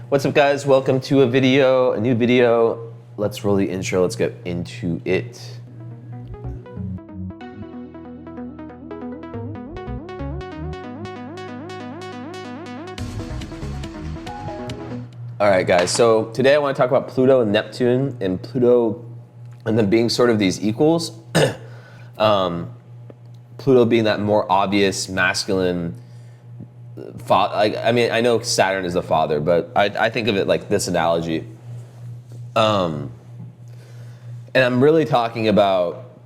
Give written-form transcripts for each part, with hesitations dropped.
What's up, guys? Welcome to a new video. Let's roll the intro. Let's get into it. All right, guys. So today I want to talk about Pluto and Neptune, and Pluto and them being sort of these equals. Pluto being that more obvious masculine. I mean, I know Saturn is the father, but I think of it like this analogy. And I'm really talking about,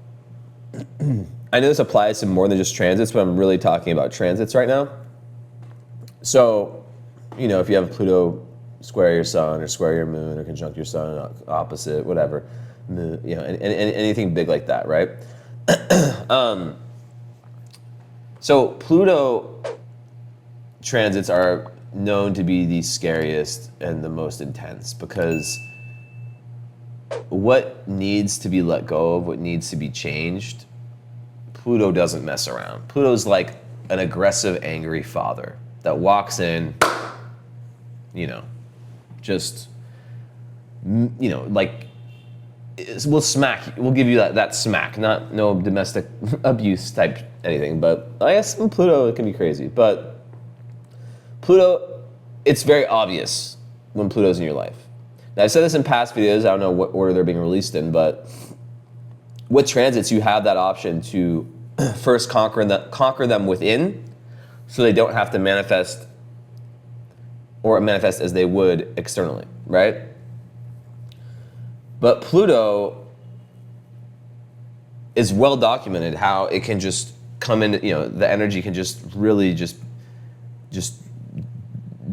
I know this applies to more than just transits, but I'm really talking about transits right now. So, you know, if you have Pluto square your sun or square your moon or conjunct your sun, opposite, whatever, moon, you know, and anything big like that, right? So Pluto transits are known to be the scariest and the most intense because what needs to be let go of, what needs to be changed, Pluto doesn't mess around. Pluto's like an aggressive, angry father that walks in, you know, just, you know, like, we'll give you that smack, no domestic abuse type anything, but I guess in Pluto it can be crazy, but Pluto, it's very obvious when Pluto's in your life. Now, I've said this in past videos, I don't know what order they're being released in, but with transits, you have that option to first conquer them within so they don't have to manifest as they would externally, right? But Pluto is well documented how it can just come in, you know, the energy can just really just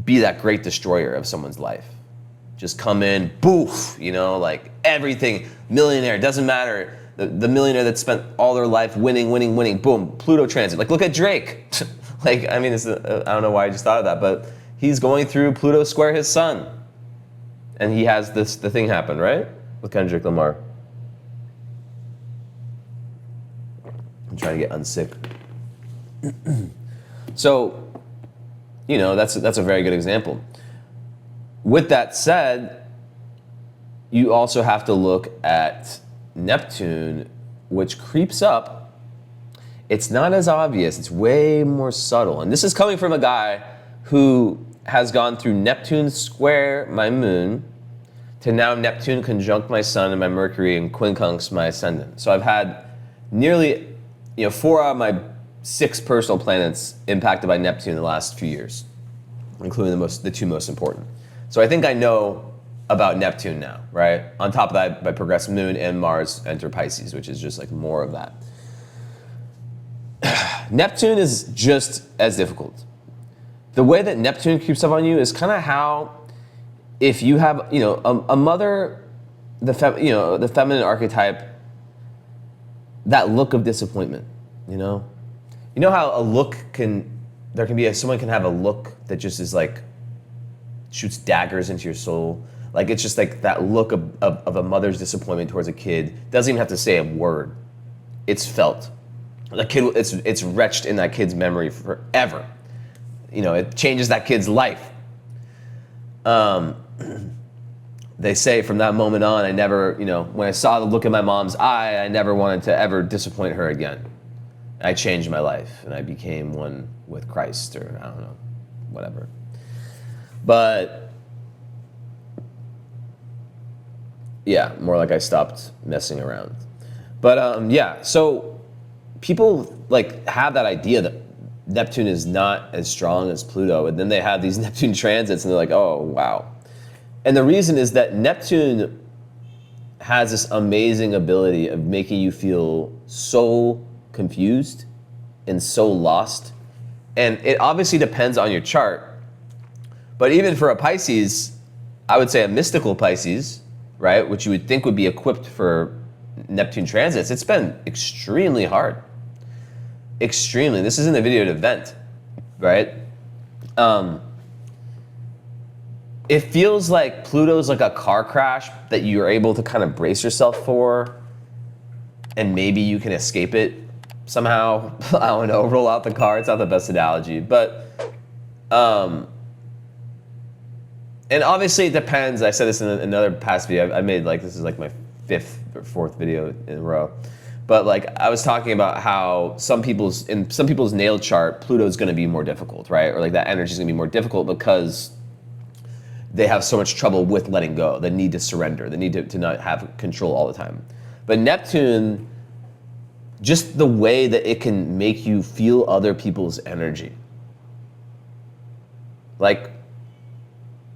be that great destroyer of someone's life. Just come in, boof, you know, like everything, millionaire, doesn't matter. The millionaire that spent all their life winning, boom, Pluto transit. Like, look at Drake. Like, I mean, I don't know why I just thought of that, but he's going through Pluto square his sun. And he has the thing happen, right? With Kendrick Lamar. I'm trying to get unsick. So, you know, that's a very good example. With that said, you also have to look at Neptune, which creeps up. It's not as obvious, it's way more subtle. And this is coming from a guy who has gone through Neptune square my moon to now Neptune conjunct my sun and my Mercury and quincunx my ascendant. So I've had nearly, 4 out of my 6 personal planets impacted by Neptune in the last few years, including the 2 most important. So I think I know about Neptune now, right? On top of that, my progressed moon and Mars enter Pisces, which is just like more of that. Neptune is just as difficult. The way that Neptune creeps up on you is kind of how, if you have, a mother, the feminine archetype, that look of disappointment, You know how someone can have a look that just is like, shoots daggers into your soul. Like, it's just like that look of a mother's disappointment towards a kid. Doesn't even have to say a word. It's felt. The kid, it's retched in that kid's memory forever. It changes that kid's life. They say from that moment on, I never, when I saw the look in my mom's eye, I never wanted to ever disappoint her again. I changed my life and I became one with Christ, or I don't know, whatever. But yeah, more like I stopped messing around. But yeah, so people like have that idea that Neptune is not as strong as Pluto, and then they have these Neptune transits and they're like, oh, wow. And the reason is that Neptune has this amazing ability of making you feel so confused and so lost. And it obviously depends on your chart. But even for a Pisces, I would say a mystical Pisces, right, which you would think would be equipped for Neptune transits, it's been extremely hard. Extremely. This isn't a video to vent, right? It feels like Pluto's like a car crash that you're able to kind of brace yourself for, and maybe you can escape it somehow. I don't know, roll out the car. It's not the best analogy, but And obviously it depends. I said this in another past video. I made like, this is like my 5th or 4th video in a row. But like I was talking about how in some people's natal chart, Pluto's gonna be more difficult, right? Or like that energy is gonna be more difficult because they have so much trouble with letting go, the need to surrender, the need to not have control all the time. But Neptune, just the way that it can make you feel other people's energy. Like,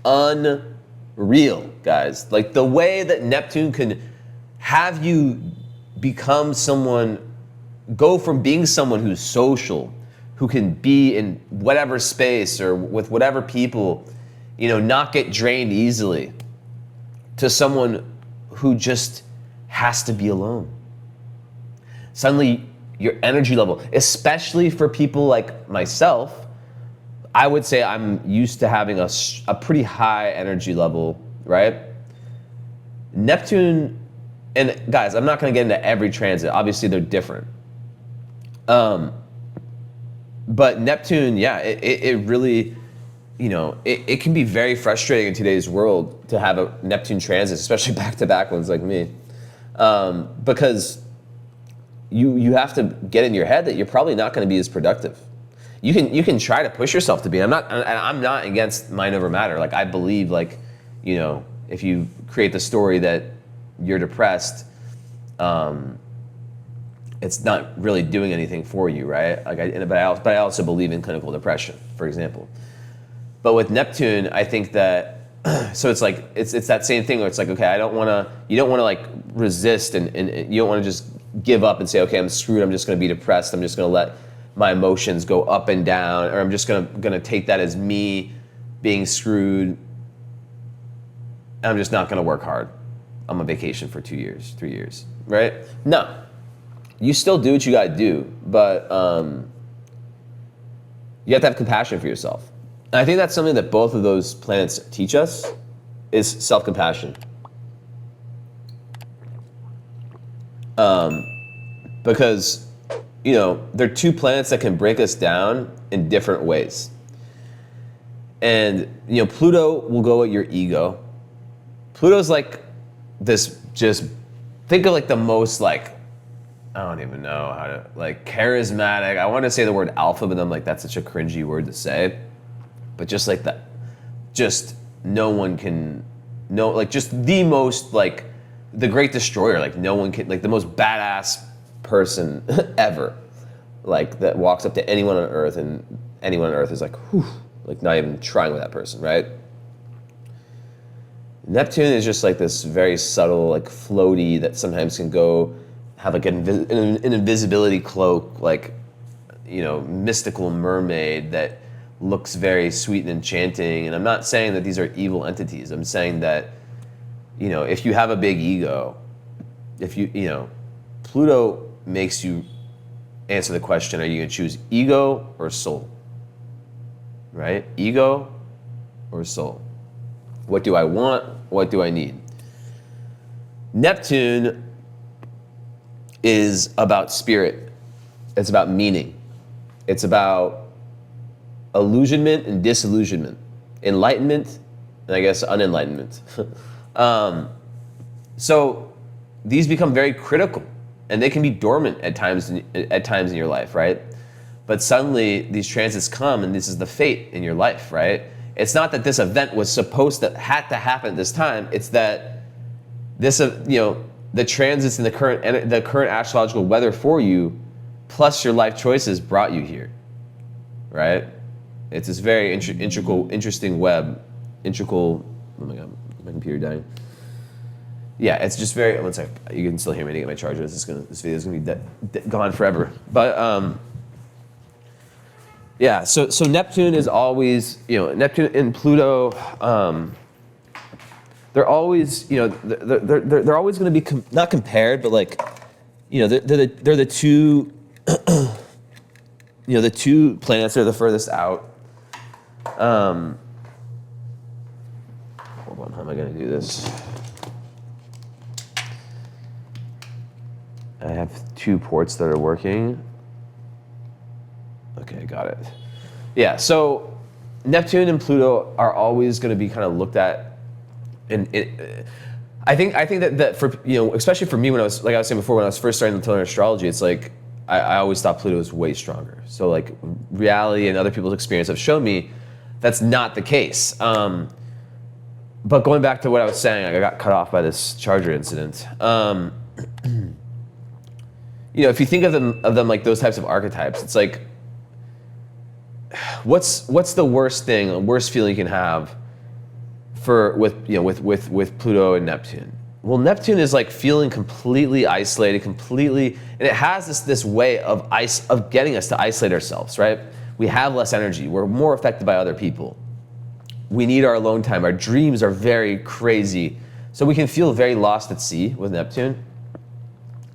unreal, guys. Like the way that Neptune can have you become someone, go from being someone who's social, who can be in whatever space or with whatever people, not get drained easily, to someone who just has to be alone. Suddenly your energy level, especially for people like myself, I would say I'm used to having a pretty high energy level, right? Neptune, and guys, I'm not gonna get into every transit. Obviously they're different. But Neptune, yeah, it really, it can be very frustrating in today's world to have a Neptune transit, especially back-to-back ones like me. Because you have to get in your head that you're probably not gonna be as productive. You can try to push yourself to be. I'm not against mind over matter. Like I believe, like, if you create the story that you're depressed, it's not really doing anything for you, right? But I also believe in clinical depression, for example. But with Neptune, I think that so it's like it's that same thing where it's like, okay, you don't want to like resist and you don't want to just give up and say, okay, I'm screwed. I'm just going to be depressed. I'm just going to let my emotions go up and down, or I'm just gonna take that as me being screwed. I'm just not gonna work hard. I'm on vacation for 2 years, 3 years, right? No, you still do what you gotta do, but you have to have compassion for yourself. And I think that's something that both of those planets teach us, is self-compassion. Because they're two planets that can break us down in different ways. And, Pluto will go at your ego. Pluto's like this, just think of like the most like, I don't even know how to, like charismatic. I want to say the word alpha, but I'm like, that's such a cringy word to say. But just like that, just no one can, like just the most like, the great destroyer, like no one can, like the most badass person ever, like that walks up to anyone on earth and anyone on earth is like, whew, like not even trying with that person, right? Neptune is just like this very subtle, like floaty that sometimes can go have like an invisibility cloak, like, mystical mermaid that looks very sweet and enchanting. And I'm not saying that these are evil entities. I'm saying that, if you have a big ego, Pluto makes you answer the question, are you gonna choose ego or soul? Right? Ego or soul? What do I want? What do I need? Neptune is about spirit. It's about meaning. It's about illusionment and disillusionment, enlightenment, and I guess unenlightenment. So these become very critical, and they can be dormant at times in your life, right? But suddenly these transits come, and this is the fate in your life, right? It's not that this event was had to happen at this time. It's that this, the transits and the current astrological weather for you, plus your life choices, brought you here, right? It's this very interesting web. Oh my God, my computer dying. Yeah, it's just very. One sec, you can still hear me to get my charger. This video is gonna be gone forever. But yeah. So Neptune is always, Neptune and Pluto. They're always, they're always going to be not compared, but like, they're the two, the two planets that are the furthest out. Hold on, how am I going to do this? I have 2 ports that are working. Okay, got it. Yeah, so Neptune and Pluto are always going to be kind of looked at, and I think that for, especially for me, when I was, like I was saying before, when I was first starting to learn astrology, it's like I always thought Pluto was way stronger. So like reality and other people's experience have shown me that's not the case. But going back to what I was saying, I got cut off by this charger incident. If you think of them like those types of archetypes, it's like, what's the worst feeling you can have with Pluto and Neptune? Well, Neptune is like feeling completely isolated, and it has this way of getting us to isolate ourselves, right? We have less energy. We're more affected by other people. We need our alone time. Our dreams are very crazy. So we can feel very lost at sea with Neptune.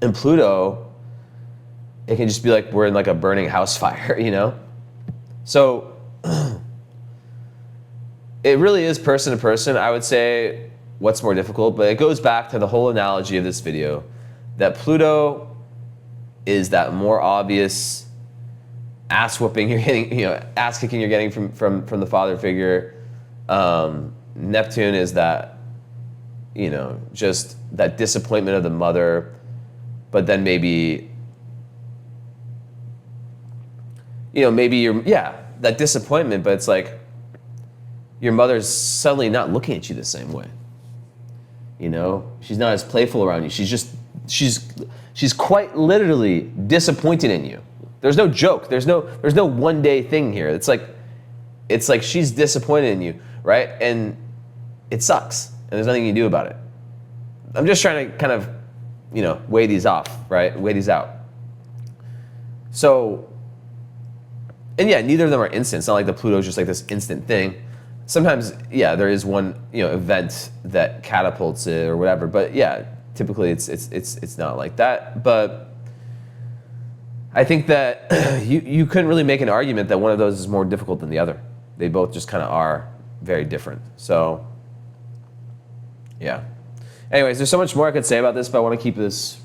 And Pluto, it can just be like we're in like a burning house fire, So it really is person to person. I would say what's more difficult, but it goes back to the whole analogy of this video that Pluto is that more obvious ass whooping you're getting, ass kicking you're getting from the father figure. Neptune is that, just that disappointment of the mother, but then maybe that disappointment, but it's like your mother's suddenly not looking at you the same way. She's not as playful around you. She's quite literally disappointed in you. There's no joke. There's no one day thing here. It's like she's disappointed in you, right? And it sucks, and there's nothing you can do about it. I'm just trying to kind of, weigh these off, right? Weigh these out. So, and yeah, neither of them are instant. It's not like the Pluto is just like this instant thing. Sometimes, yeah, there is one, event that catapults it or whatever. But yeah, typically it's not like that. But I think that you couldn't really make an argument that one of those is more difficult than the other. They both just kind of are very different. So, yeah. Anyways, there's so much more I could say about this, but I want to keep these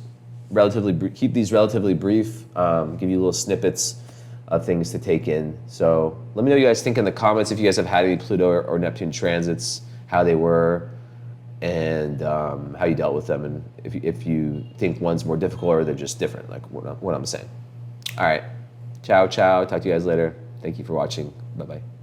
relatively brief. Give you little snippets of things to take in. So let me know what you guys think in the comments if you guys have had any Pluto or Neptune transits, how they were, and how you dealt with them, and if you think one's more difficult or they're just different, like what I'm saying. All right, ciao. Talk to you guys later. Thank you for watching. Bye-bye.